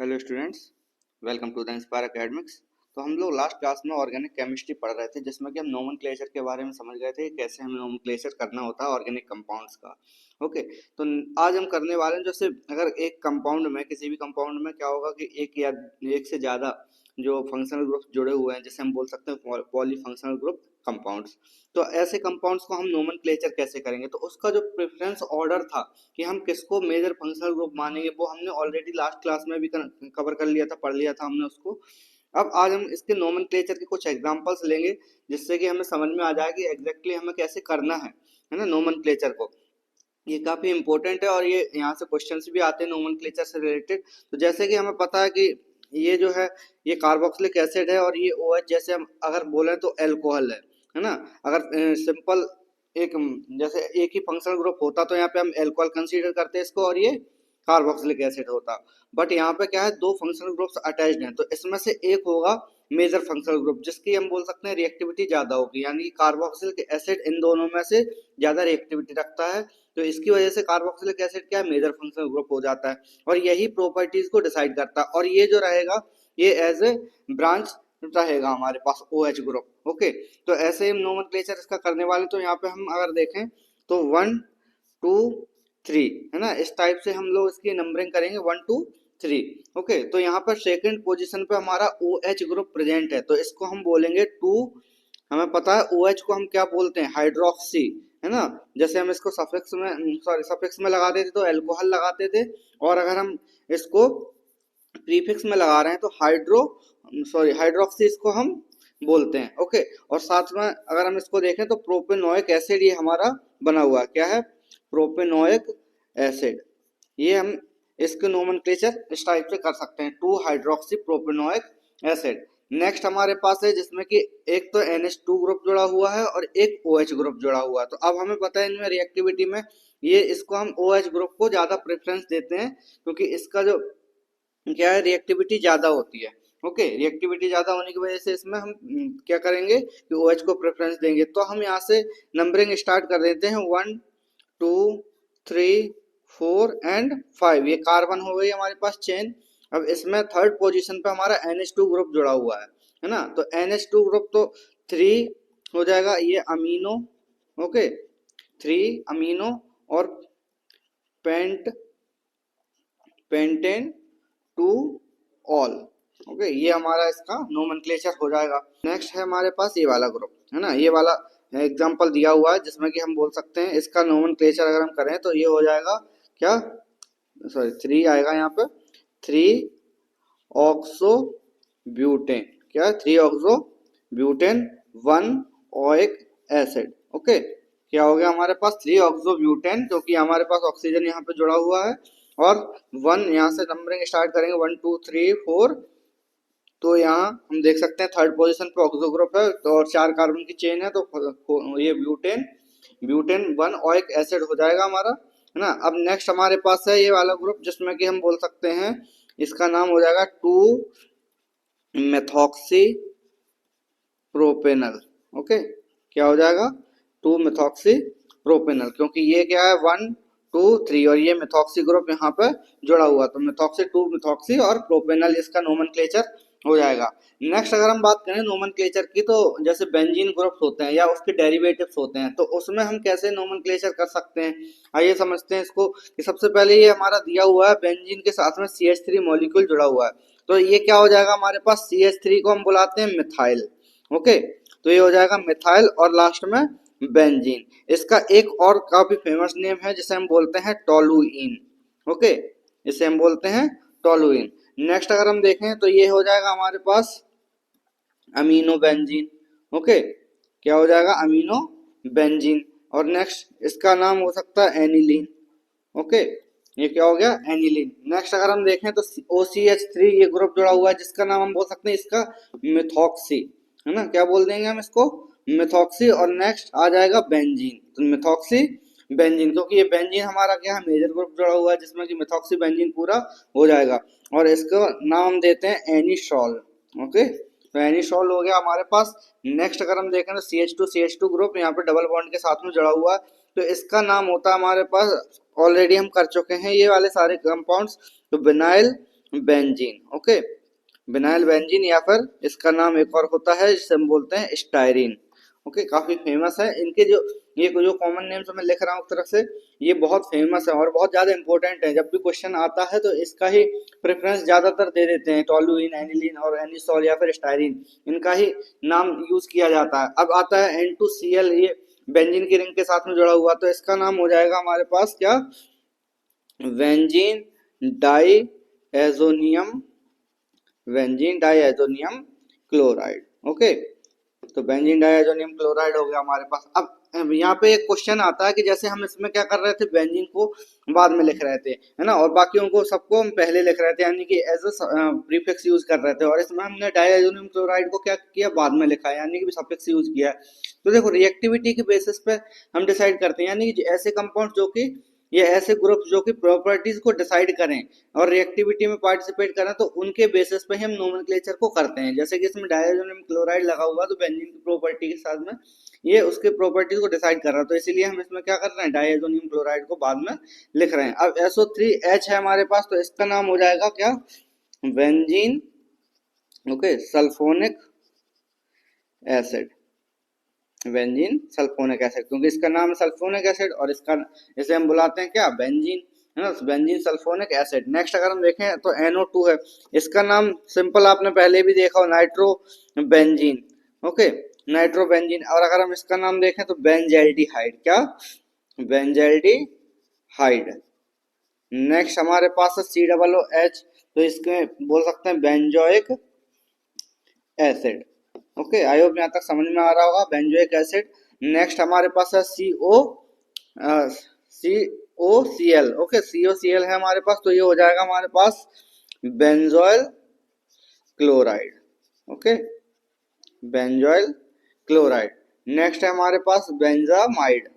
Hello students, welcome to the inspire academics. तो हम लोग लास्ट क्लास में ऑर्गेनिक केमिस्ट्री पढ़ रहे थे, जिसमें कि हम नोमेनक्लेचर के बारे में समझ गए थे कि कैसे हमें नोमेनक्लेचर करना होता है ऑर्गेनिक कंपाउंड्स का। ओके, तो आज हम करने वाले हैं जैसे अगर एक कंपाउंड में किसी भी कंपाउंड में क्या होगा कि एक या एक से ज़्यादा जो फंक्शनल ग्रुप्स जुड़े हुए हैं, जैसे हम बोल सकते हैं पॉली फंक्शनल ग्रुप कंपाउंड्स। तो ऐसे कंपाउंड्स को हम नोमेनक्लेचर कैसे करेंगे, तो उसका जो प्रेफरेंस ऑर्डर था कि हम किसको मेजर फंक्शनल ग्रुप मानेंगे, वो हमने ऑलरेडी लास्ट क्लास में भी कवर कर लिया था, पढ़ लिया था हमने उसको। अब आज हम इसके नोमेनक्लेचर के कुछ एग्जांपल्स लेंगे, जिससे कि हमें समझ में आ जाए कि एग्जैक्टली हमें कैसे करना है ना नोमेनक्लेचर को। ये काफी इंपॉर्टेंट है और ये यहाँ से क्वेश्चंस भी आते हैं नोमेनक्लेचर से रिलेटेड। तो जैसे कि हमें पता है कि ये जो है ये कार्बोक्सिलिक एसिड है और ये OH, जैसे हम अगर बोले तो अल्कोहल है ना। अगर सिंपल एक जैसे एक ही फंक्शनल ग्रुप होता तो यहाँ पे हम अल्कोहल कंसीडर करते हैं इसको, और ये कार्बोक्सिलिक एसिड होता। बट यहाँ पे क्या है, दो फंक्शनल ग्रुप्स अटैच्ड हैं, तो इसमें से एक होगा मेजर फंक्शनल ग्रुप, जिसकी हम बोल सकते हैं रिएक्टिविटी ज्यादा होगी, यानी कि कार्बोक्सिलिक एसिड इन दोनों में से ज्यादा रिएक्टिविटी रखता है। तो इसकी वजह से कार्बोक्सिलिक एसिड क्या है, मेजर फंक्शनल ग्रुप हो जाता है, और यही प्रॉपर्टीज को डिसाइड करता है। और ये जो रहेगा ये एज ए ब्रांच रहेगा हमारे पास OH ग्रुप। ओके, तो ऐसे हम नोमेनक्लेचर इसका करने वाले। तो यहाँ पे हम अगर देखें तो 1 2 3 है ना, इस टाइप से हम लोग इसकी नंबरिंग करेंगे 1 2 3। ओके, तो यहाँ पर सेकंड पोजीशन पे हमारा OH ग्रुप प्रेजेंट है, तो इसको हम बोलेंगे 2। हमें पता है OH को हम क्या बोलते हैं, हाइड्रोक्सी, है ना। जैसे हम इसको सफिक्स में लगाते थे तो अल्कोहल लगाते थे, और अगर हम इसको प्रीफिक्स में लगा रहे हैं तो हाइड्रोक्सी इसको हम बोलते हैं। ओके, और साथ में अगर हम इसको देखें तो प्रोपेनोइक एसिड ये हमारा बना हुआ है, क्या है, प्रोपेनोइक एसिड। ये हम इसके नोमेनक्लेचर इस टाइप से कर सकते हैं, 2 हाइड्रोक्सी प्रोपेनोइक एसिड। नेक्स्ट हमारे पास है जिसमें कि एक तो NH2 ग्रुप जुड़ा हुआ है और एक OH ग्रुप जुड़ा हुआ है। तो अब हमें पता है इनमें रिएक्टिविटी में ये इसको हम OH ग्रुप को ज्यादा प्रेफरेंस देते हैं, क्योंकि इसका जो क्या है रिएक्टिविटी ज्यादा होती है। ओके, रिएक्टिविटी ज्यादा होने की वजह से इसमें हम क्या करेंगे कि OH को प्रेफरेंस देंगे। तो हम यहाँ से नंबरिंग स्टार्ट कर देते हैं, 1 2 3 4 एंड 5। ये कार्बन हो गई हमारे पास चेन। अब इसमें थर्ड पोजीशन पे हमारा NH2 ग्रुप जुड़ा हुआ है ना। तो NH2 ग्रुप तो 3 हो जाएगा, ये अमीनो। ओके, 3 अमीनो और पेंटेन 2 ऑल। ओके, ये हमारा इसका नोमेनक्लेचर हो जाएगा। नेक्स्ट है हमारे पास ये वाला ग्रुप, है ना। ये वाला एग्जांपल दिया हुआ है जिसमें कि हम बोल सकते हैं इसका नोमेनक्लेचर अगर हम करें तो ये हो जाएगा क्या, 3 आएगा यहाँ पे, 3 ऑक्सो ब्यूटेन, क्या 3 oxo butane 1 oic acid. Okay, क्या हो गया हमारे पास 3 ऑक्सो ब्यूटेन, क्योंकि हमारे पास ऑक्सीजन यहाँ पे जुड़ा हुआ है, और 1 यहाँ से नंबरिंग स्टार्ट करेंगे 1 2 3 4। तो यहाँ हम देख सकते हैं थर्ड पोजीशन पे ऑक्सो ग्रुप है, तो और 4 कार्बन की चेन है, तो ये ब्यूटेन 1 ओइक एसिड हो जाएगा हमारा, है ना। अब नेक्स्ट हमारे पास है ये वाला ग्रुप जिसमें कि हम बोल सकते हैं इसका नाम हो जाएगा 2 मेथॉक्सी प्रोपेनल। ओके, क्या हो जाएगा, 2 मेथॉक्सी प्रोपेनल, क्योंकि ये क्या है 1 2 3 और ये मेथॉक्सी ग्रुप यहाँ पे जुड़ा हुआ, तो मेथॉक्सी 2 मेथॉक्सी और प्रोपेनल इसका नोमेनक्लेचर हो जाएगा। नेक्स्ट अगर हम बात करें नोमेनक्लेचर की, तो जैसे बेंजीन ग्रुप्स होते हैं या उसके डेरिवेटिव्स होते हैं, तो उसमें हम कैसे नोमेनक्लेचर कर सकते हैं, आइए समझते हैं इसको। कि सबसे पहले ये हमारा दिया हुआ है बेंजीन के साथ में CH3 मॉलिक्यूल जुड़ा हुआ है, तो ये क्या हो जाएगा हमारे पास, CH3 को हम बुलाते हैं मिथाइल। ओके, तो ये हो जाएगा मिथाइल, और लास्ट में बेंजीन। इसका एक और काफी फेमस नेम है जिसे हम बोलते हैं टोलुइन। ओके, इसे हम बोलते हैं टोलुइन। नेक्स्ट अगर हम देखें तो ये हो जाएगा हमारे पास अमीनो बेंजीन। ओके, क्या हो जाएगा, अमीनो बेंजीन। और नेक्स्ट इसका नाम हो सकता है एनिलीन। ओके, ये क्या हो गया, एनिलीन। नेक्स्ट अगर हम देखें तो OCH3 ये ग्रुप जुड़ा हुआ है, जिसका नाम हम बोल सकते हैं इसका मिथॉक्सी, है ना। क्या बोल देंगे हम इसको, मिथॉक्सी। और नेक्स्ट आ जाएगा बेंजीन, तो मिथॉक्सी बेंजीन, क्योंकि ये बेंजीन हमारा क्या है मेजर ग्रुप जुड़ा हुआ है, जिसमें कि मिथॉक्सी बेंजीन पूरा हो जाएगा। और इसको नाम देते हैं एनिसॉल। ओके, तो एनिसॉल हो गया हमारे पास। नेक्स्ट अगर हम देखें तो CH2 ग्रुप यहाँ पे डबल बॉन्ड के साथ में जुड़ा हुआ है, तो इसका नाम होता है हमारे पास, ऑलरेडी हम कर चुके हैं ये वाले सारे कंपाउंड्स, तो vinyl benzene. Okay, vinyl benzene, या फिर इसका नाम एक और होता है जिसे हम बोलते हैं स्टायरीन। ओके, काफी फेमस है इनके जो ये जो कॉमन नेम्स मैं लिख रहा हूँ एक तरफ से, ये बहुत फेमस है और बहुत ज्यादा इंपॉर्टेंट है। जब भी क्वेश्चन आता है तो इसका ही प्रेफरेंस ज्यादातर दे देते हैं, टोलुइन, एनिलीन और एनिसोल या फिर स्टायरीन, इनका ही नाम यूज किया जाता है। अब आता है N2Cl, ये बेंजीन की रिंग के साथ में जुड़ा हुआ, तो इसका नाम हो जाएगा हमारे पास क्या, benzene diazonium, benzene diazonium chloride. Okay, तो बेंजीन डाइएजोनियम क्लोराइड हो गया हमारे पास। अब यहाँ पे एक क्वेश्चन आता है कि जैसे हम इसमें क्या कर रहे थे, बेंजीन को बाद में लिख रहे थे, है ना, और बाकियों को सबको हम पहले लिख रहे थे, यानी कि एज अ प्रीफिक्स यूज कर रहे थे, और इसमें हमने डाइएजोनियम क्लोराइड को क्या किया, बाद में लिखा है, यानी कि सफिक्स यूज किया है। तो देखो, रिएक्टिविटी के बेसिस पे हम डिसाइड करते हैं, यानी कि ऐसे कंपाउंड जो कि ये ऐसे ग्रुप जो कि प्रॉपर्टीज को डिसाइड करें और रिएक्टिविटी में पार्टिसिपेट करें, तो उनके बेसिस पे हम नोमेनक्लेचर को करते हैं। जैसे कि इसमें डाइएजोनियम क्लोराइड लगा हुआ, तो बेंजीन की प्रॉपर्टी के साथ में ये उसके प्रॉपर्टीज को डिसाइड कर रहा है, तो इसीलिए हम इसमें क्या कर रहे हैं, डाइएजोनियम क्लोराइड को बाद में लिख रहे हैं। अब SO3H है हमारे पास, तो इसका नाम हो जाएगा क्या, benzene, okay, sulphonic acid, benzene sulphonic acid, क्योंकि इसका नाम है सल्फोनिक एसिड और इसका इसे हम बुलाते हैं क्या, बेंजीन, है ना, बेंजीन सल्फोनिक एसिड। नेक्स्ट अगर हम देखें तो NO2 है, इसका नाम सिंपल आपने पहले भी देखा हो, nitro benzene. Okay, nitro benzene. और अगर हम इसका नाम देखें तो बेंजल्डिहाइड, क्या, बेंजल्डिहाइड। नेक्स्ट हमारे पास है COOH, तो इसके बोल सकते हैं benzoic acid. Okay, I hope यहाँ तक समझ में आ रहा होगा, बेंजोइक एसिड। नेक्स्ट हमारे पास है COCl। ओके, COCl है हमारे पास, तो ये हो जाएगा हमारे पास benzoyl chloride. Okay, benzoyl chloride. Next है हमारे पास बेंजामाइड,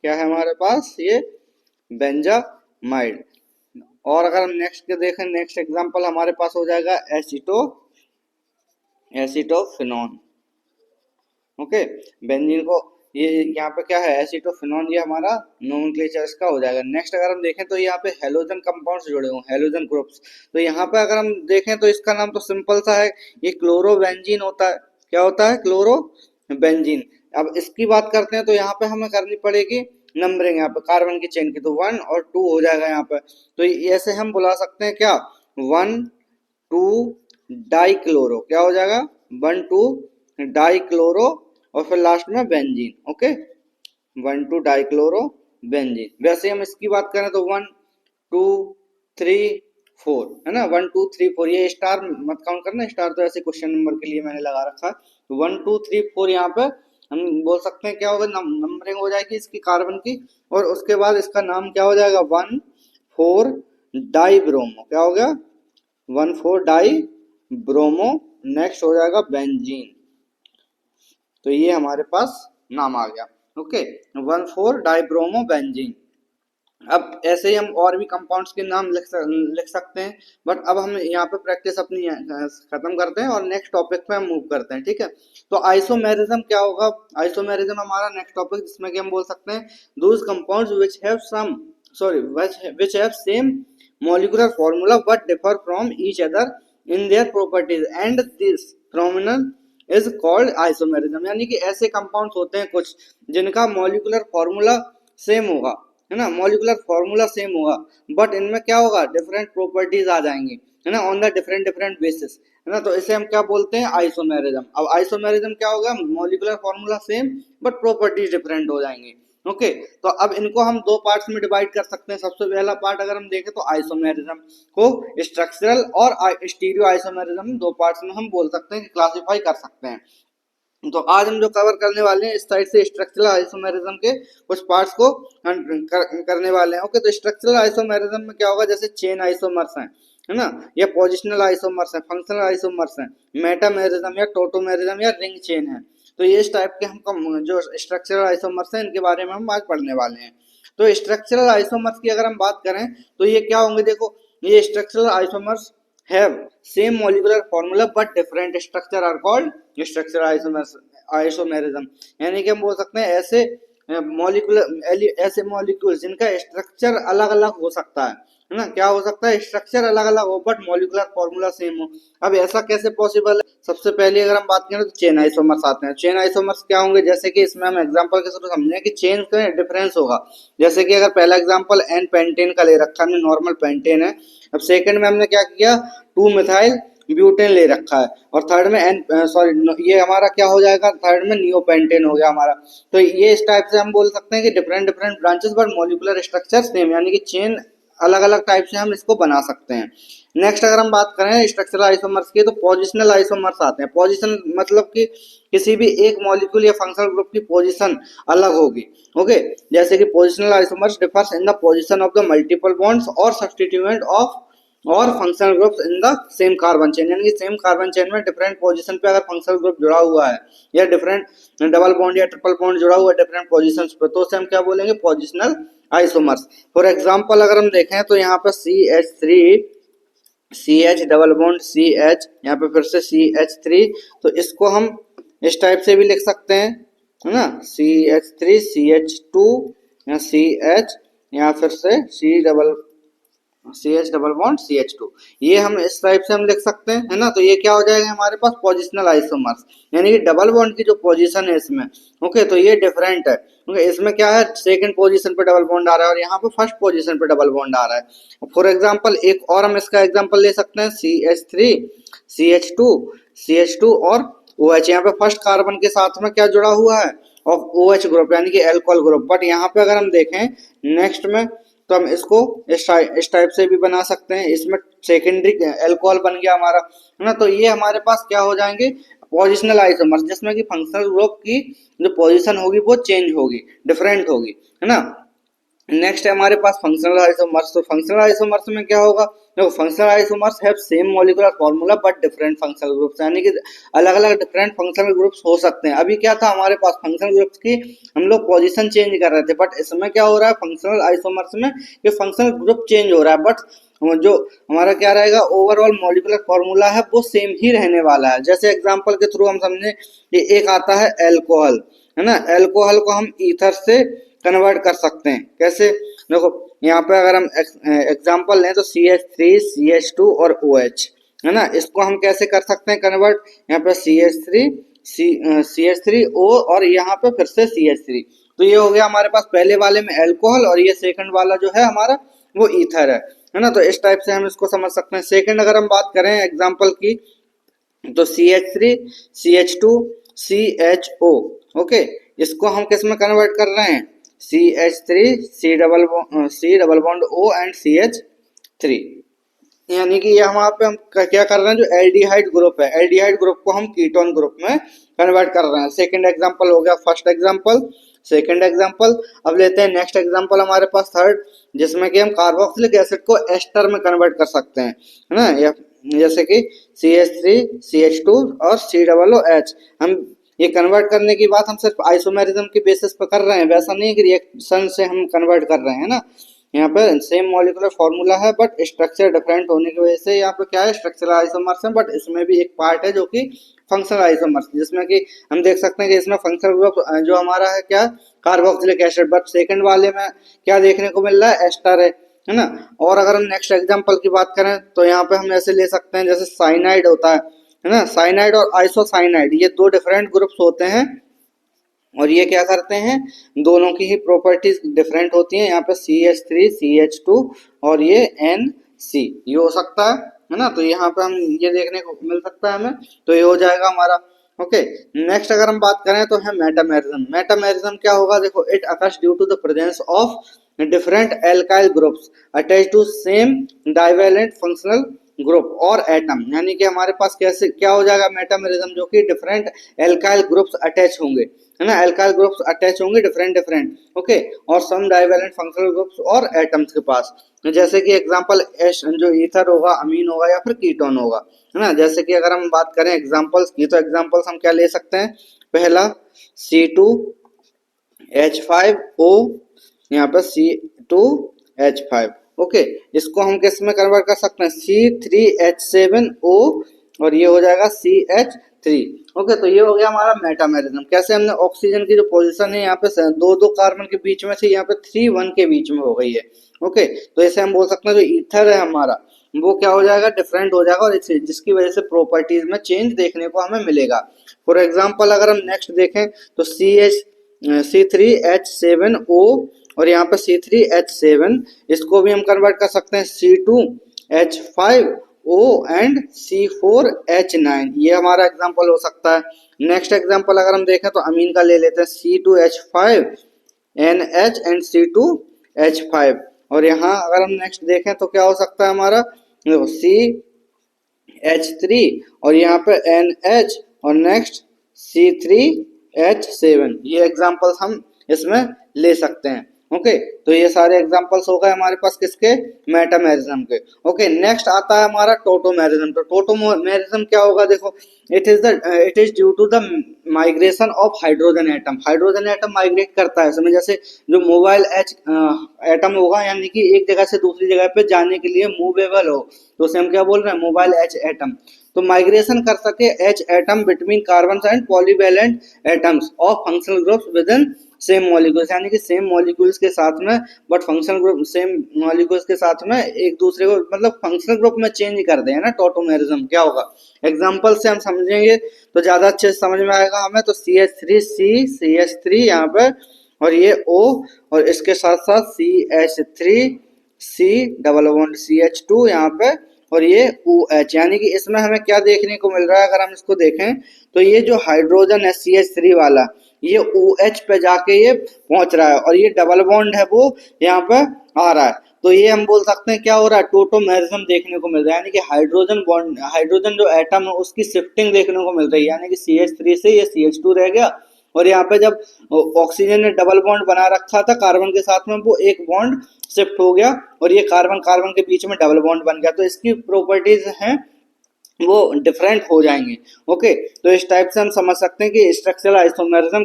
क्या है हमारे पास, ये बेंजामाइड। और अगर हम नेक्स्ट के देखें, नेक्स्ट एग्जांपल हमारे पास हो जाएगा एसिटोफिनोन। ओके, बेंजीन को ये यहाँ पे क्या है, एसिटोफिनोन, ये हमारा नोमेनक्लेचर इसका हो जाएगा। नेक्स्ट अगर हम देखें तो यहाँ पे हेलोजन कंपाउंड्स जुड़े हुए हैं, हेलोजन ग्रुप्स, तो यहाँ पे अगर हम देखें तो इसका नाम तो सिंपल सा है, ये क्लोरोबेंजीन होता है। क्या होता है, क्लोरोबेंजीन। अब इसकी बात करते हैं तो यहाँ पे हमें करनी पड़ेगी नंबरिंग, यहाँ पे कार्बन की चेन की, तो 1 और 2 हो जाएगा यहाँ पे। तो ऐसे हम बुला सकते हैं क्या, 1 2 डाइक्लोरो, क्या हो जाएगा, 1 2 डाइक्लोरो, और फिर लास्ट में बेंजीन। Okay, 1 2 dichloro benzene. वैसे हम इसकी बात करें तो 1 2 3 4, है ना, 1 2 3 4, ये स्टार मत काउंट करना, स्टार तो ऐसे क्वेश्चन नंबर के लिए मैंने लगा रखा है। तो 1 2 3 4 यहाँ पे हम बोल सकते हैं क्या होगा, नंबरिंग हो जाएगी इसकी कार्बन की, और उसके बाद इसका नाम क्या हो जाएगा, 1 4 डाई ब्रोमो, क्या हो गया, 1 4 डाई ब्रोमो। नेक्स्ट हो जाएगा बेंजीन, तो ये हमारे पास नाम आ गया। Okay, 1 4 dibromo benzene. अब ऐसे ही हम और भी कंपाउंड्स के नाम लिख सकते हैं, बट अब हम यहाँ पे प्रैक्टिस अपनी खत्म करते हैं और नेक्स्ट टॉपिक पे हम मूव करते हैं, ठीक है। तो आइसोमेरिज्म क्या होगा, आइसोमेरिज्म हमारा नेक्स्ट टॉपिक, जिसमें कि हम बोल सकते हैं those compounds which have same molecular formula but differ from each other in their properties, and this phenomenon is called isomerism। यानी कि ऐसे कंपाउंड्स होते हैं कुछ जिनका मॉलिकुलर फॉर्मूला सेम होगा, है ना, मॉलिकुलर फॉर्मूला सेम होगा, बट इनमें क्या होगा, डिफरेंट प्रॉपर्टीज आ जाएंगी, है ना, on the different different basis, है ना, तो इसे हम क्या बोलते हैं, आइसोमेरिज्म। अब आइसोमेरिज्म क्या होगा, molecular formula same but properties different हो जाएंगी। ओके, तो अब इनको हम दो पार्ट्स में डिवाइड कर सकते हैं। सबसे पहला पार्ट अगर हम देखें तो आइसोमेरिज्म को स्ट्रक्चरल और स्टीरियो आइसोमेरिज्म, दो पार्ट्स में हम बोल सकते हैं, क्लासिफाई कर सकते हैं। तो आज हम जो कवर करने वाले हैं इस साइड से स्ट्रक्चरल आइसोमेरिज्म के कुछ पार्ट्स को करने वाले हैं। ओके, तो स्ट्रक्चरल आइसोमेरिज्म में क्या होगा, जैसे चेन आइसोमर्स हैं, है ना, या पोजिशनल आइसोमर्स हैं, फंक्शनल आइसोमर्स हैं, मेटामेरिज्म या टोटोमेरिज्म या रिंग चेन है। तो ये इस टाइप के हम जो स्ट्रक्चरल आइसोमर्स हैं इनके बारे में हम आज पढ़ने वाले हैं। तो स्ट्रक्चरल आइसोमर्स की अगर हम बात करें तो ये क्या होंगे, देखो, ये structural isomers have same molecular formula but different structure are called structural isomerism। यानी कि हम बोल सकते हैं ऐसे मॉलिक्यूल जिनका स्ट्रक्चर अलग अलग हो सकता है, है ना, क्या हो सकता है, स्ट्रक्चर अलग अलग हो बट मॉलिक्यूलर फॉर्मूला सेम हो। अब ऐसा कैसे पॉसिबल है? सबसे पहले अगर हम बात करें तो चेन आइसोमर्स आते हैं। चेन आइसोमर्स क्या होंगे, जैसे कि इसमें हम एग्जांपल के थ्रू समझें कि चेन का डिफरेंस होगा। जैसे कि अगर पहला एग्जांपल एन पेंटेन का ले रखा है, नॉर्मल पेंटेन है। अब सेकंड में हमने क्या किया, 2 मिथाइल ब्यूटेन ले रखा है, और थर्ड में एन सॉरी ये हमारा क्या हो जाएगा, थर्ड में नियोपेंटेन हो गया हमारा। तो ये इस टाइप से हम बोल सकते हैं कि different different branches but molecular structure same, यानी कि चेन अलग अलग टाइप से हम इसको बना सकते हैं। नेक्स्ट अगर हम बात करें स्ट्रक्चरल आइसोमर्स की, तो पोजिशनल आइसोमर्स आते हैं। पोजिशन मतलब कि किसी भी एक मॉलिक्यूल या फंक्शनल ग्रुप की पोजीशन अलग होगी। ओके, जैसे कि positional isomers differs in the position of the multiple bonds और सब्स्टिट्यूएंट ऑफ और functional groups in the same carbon chain, यानी कि सेम कार्बन चेन में डिफरेंट पोजीशन पे अगर फंक्शनल ग्रुप जुड़ा हुआ है या डिफरेंट डबल बॉन्ड या ट्रिपल बॉन्ड जुड़ा हुआ है डिफरेंट पोजीशंस पे, तो उसे हम क्या बोलेंगे, पोजिशनल आइसोमर्स। फॉर एग्जांपल अगर हम देखें तो यहाँ पर CH3 CH double bond CH, यहाँ पे फिर से CH3, तो इसको हम इस टाइप से भी लिख सकते हैं, है ना, CH3 CH2 या CH, यहाँ फिर से CH डबल बॉन्ड CH2, ये हम इस टाइप से हम लिख सकते हैं, है ना। तो ये क्या हो जाएगा हमारे पास, पोजिशनल आइसोमर्स, यानी कि डबल बॉन्ड की जो पोजीशन है इसमें, ओके, तो ये डिफरेंट है। ओके, इसमें क्या है, सेकंड पोजीशन पे डबल बॉन्ड आ रहा है और यहाँ पे फर्स्ट पोजीशन पे डबल बॉन्ड आ रहा है। फॉर एग्जांपल एक और हम इसका एग्जांपल ले सकते हैं, CH3 CH2 और OH, यहाँ पे फर्स्ट कार्बन के साथ में क्या जुड़ा हुआ है, और OH ग्रुप, यानी कि एल्कोहल ग्रुप। बट यहाँ पे अगर हम देखें नेक्स्ट में, तो हम इसको इस टाइप से भी बना सकते हैं, इसमें सेकेंडरी एल्कोहल बन गया हमारा, है ना। तो ये हमारे पास क्या हो जाएंगे, पोजिशनल आइसोमर्स, जिसमें कि फंक्शनल ग्रुप की जो पोजीशन होगी वो चेंज होगी, डिफरेंट होगी, है ना। नेक्स्ट है हमारे पास फंक्शनल आइसोमर्स। तो फंक्शनल आइसोमर्स में क्या होगा, देखो functional isomers have same molecular formula but different functional groups, यानी कि अलग अलग डिफरेंट फंक्शनल ग्रुप्स हो सकते हैं। अभी क्या था हमारे पास फंक्शनल ग्रुप्स की हम लोग पोजीशन चेंज कर रहे थे, बट इसमें क्या हो रहा है फंक्शनल आइसोमर्स में, ये फंक्शनल ग्रुप चेंज हो रहा है, बट जो हमारा क्या रहेगा, ओवरऑल मॉलिक्यूलर फॉर्मूला है वो सेम ही रहने वाला है। जैसे एग्जांपल के थ्रू हम समझे, ये एक आता है एल्कोहल, है ना, एल्कोहल को हम ईथर से कन्वर्ट कर सकते हैं। कैसे, देखो यहाँ पे अगर हम एग्जांपल लें तो CH3 CH2 और OH, है ना, इसको हम कैसे कर सकते हैं कन्वर्ट, यहाँ पे CH3O और यहाँ पे फिर से CH3, तो ये हो गया हमारे पास पहले वाले में एल्कोहल और ये सेकंड वाला जो है हमारा वो ईथर है ना। तो इस टाइप से हम इसको समझ सकते हैं। सेकंड अगर हम बात करें एग्जांपल की, तो CH3 CH2 CHO, ओके, इसको हम किस में कन्वर्ट कर रहे हैं, CH3 C double bond O and CH3, यानी कि यहाँ पे हम क्या कर रहे हैं, जो एल्डिहाइड ग्रुप है, एल्डिहाइड ग्रुप को हम कीटोन ग्रुप में कन्वर्ट कर रहे हैं। सेकंड एग्जांपल हो गया, फर्स्ट एग्जांपल, सेकंड एग्जांपल। अब लेते हैं नेक्स्ट एग्जांपल हमारे पास थर्ड, जिसमें कि हम कार्बोक्सिलिक एसिड को एस्टर में कन्वर्ट कर सकते हैं, है ना, जैसे कि CH3 CH2 और COOH। हम ये कन्वर्ट करने की बात हम सिर्फ आइसोमेरिज्म के बेसिस पर कर रहे हैं, वैसा नहीं कि रिएक्शन से हम कन्वर्ट कर रहे हैं ना। यहाँ पर सेम मॉलिक्यूलर फॉर्मूला है बट स्ट्रक्चर डिफरेंट होने की वजह से यहाँ पे क्या है, स्ट्रक्चरल आइसोमर्स है, बट इसमें भी एक पार्ट है जो कि फंक्शनल आइसोमर्स, जिसमें कि हम देख सकते हैं कि इसमें फंक्शनल ग्रुप जो हमारा है क्या, कार्बोक्सिलिक एसिड, बट सेकंड वाले में क्या देखने को मिल रहा है, एस्टर है ना। और अगर हम नेक्स्ट एग्जांपल की बात करें तो यहाँ पे हम ऐसे ले सकते हैं, जैसे साइनाइड होता है ना, साइनाइड और आइसोसाइनाइड, ये दो डिफरेंट ग्रुप्स होते हैं और ये क्या करते हैं, दोनों की ही प्रॉपर्टीज डिफरेंट होती हैं। यहाँ पे CH3 CH2 और ये NC, ये हो सकता है ना। तो यहाँ पे हम ये देखने को मिल सकता है हमें, तो ये हो जाएगा हमारा। ओके, नेक्स्ट अगर हम बात करें तो है मेटामेरिज्म। मेटामेरिज्म क्या होगा, देखो it occurs due to the presence of different alkyl groups attach to same divalent functional group और एटम, यानी कि हमारे पास कैसे क्या हो जाएगा मेटामेरिज्म, जो कि डिफरेंट एल्काइल ग्रुप्स अटैच होंगे, है ना, एल्काइल ग्रुप्स अटैच होंगे डिफरेंट डिफरेंट, ओके, और सम डाइवेलेंट फंक्शनल ग्रुप्स और एटम्स के पास। जैसे कि एग्जांपल जो ईथर होगा, अमीन होगा या फिर कीटोन होगा, है ना। जैसे कि अगर हम बात करें एग्जांपल्स की, तो एग्जांपल्स हम क्या ले सकते हैं, पहला C2H5O, यहाँ पर C2H5, ओके, इसको हम किस में कन्वर्ट कर सकते हैं, C3H7O और ये हो जाएगा CH3, ओके। तो ये हो गया हमारा मेटामेरिज्म। कैसे, हमने ऑक्सीजन की जो पोजीशन है यहाँ पे दो कार्बन के बीच में से यहाँ पे 3 1 के बीच में हो गई है, ओके, तो ऐसे हम बोल सकते हैं जो ईथर है हमारा वो क्या हो जाएगा, डिफरेंट हो जाएगा, और इससे जिसकी वजह से प्रॉपर्टीज में चेंज देखने को हमें मिलेगा। फॉर एग्जांपल अगर हम नेक्स्ट देखें तो C3H7O और यहाँ पे C3H7, इसको भी हम कन्वर्ट कर सकते हैं C2H5O एंड C4H9, ये हमारा एग्जांपल हो सकता है। नेक्स्ट एग्जांपल अगर हम देखें तो अमीन का ले लेते हैं C2H5NH एंड C2H5, और यहाँ अगर हम नेक्स्ट देखें तो क्या हो सकता है हमारा, CH3 और यहाँ पे NH और नेक्स्ट C3H7, ये एग्जांपल्स हम इसमें ले सकते हैं। ओके, तो ये सारे एग्जांपल्स हो गए हमारे पास किसके, मेटामेरिज्म के। ओके, नेक्स्ट आता है हमारा टोटोमेरिज्म। तो टोटोमेरिज्म क्या होगा, देखो it is due to the migration of hydrogen atom. Hydrogen atom migrate करता है, इसमें जैसे जो मोबाइल एच एटम होगा, यानी कि एक जगह से दूसरी जगह पे जाने के लिए मूवेबल हो, तो उसे हम क्या बोल रहे हैं, मोबाइल एच एटम। तो माइग्रेशन कर सके H atom between carbon and polyvalent atoms of functional groups with in same molecules, यानी कि सेम मॉलिक्यूल्स के साथ में, but functional group same molecules के साथ में एक दूसरे को मतलब फंक्शनल ग्रुप में चेंज कर दे, है ना, टोटोमेरिज्म क्या होगा। एग्जांपल से हम समझेंगे तो ज्यादा अच्छे से समझ में आएगा हमें। तो CH3 यहाँ पे, और ये O, और इसके साथ साथ CH3C डबल बॉन्ड CH2 यहाँ पे, और ये OH, यानी कि इसमें हमें क्या देखने को मिल रहा है, अगर हम इसको देखें तो ये जो हाइड्रोजन है CH3 वाला, ये OH पे जाके ये पहुंच रहा है, और ये डबल बॉन्ड है वो यहाँ पे आ रहा है। तो ये हम बोल सकते हैं क्या हो रहा है, टोटोमेरिज्म देखने को मिल रहा है, यानी कि हाइड्रोजन बॉन्ड, हाइड्रोजन जो एटम है उसकी शिफ्टिंग देखने को मिल रही है, यानी कि CH3 से ये CH2 रह गया, और यहाँ पे जब ऑक्सीजन ने डबल बॉन्ड बना रखा था कार्बन के साथ में, वो एक बॉन्ड शिफ्ट हो गया, और ये कार्बन कार्बन के बीच में डबल बॉन्ड बन गया, तो इसकी प्रॉपर्टीज हैं वो डिफरेंट हो जाएंगे। ओके, तो इस टाइप से हम समझ सकते हैं कि स्ट्रक्चरल आइसोमेरिज्म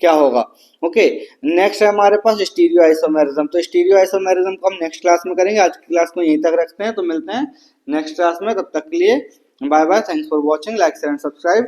क्या होगा। ओके, नेक्स्ट है हमारे पास स्टीरियो आइसोमेरिज्म। तो स्टीरियो आइसोमेरिज्म को हम नेक्स्ट क्लास में करेंगे, आज की क्लास को यहीं तक रखते हैं, तो मिलते हैं नेक्स्ट क्लास में, तब तक के लिए bye bye, thanks for watching, like share and subscribe.